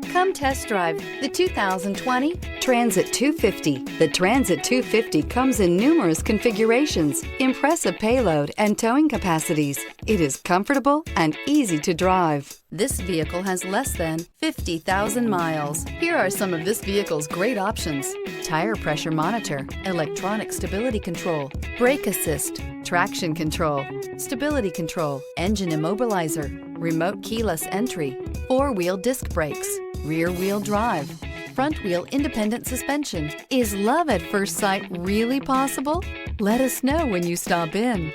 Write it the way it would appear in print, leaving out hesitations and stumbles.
Come test drive the 2020 Transit 250. The Transit 250 comes in numerous configurations, impressive payload, and towing capacities. It is comfortable and easy to drive. This vehicle has less than 50,000 miles. Here are some of this vehicle's great options: tire pressure monitor, electronic stability control, brake assist, traction control, stability control, engine immobilizer, remote keyless entry, four-wheel disc brakes, rear-wheel drive, front-wheel independent suspension. Is love at first sight really possible? Let us know when you stop in.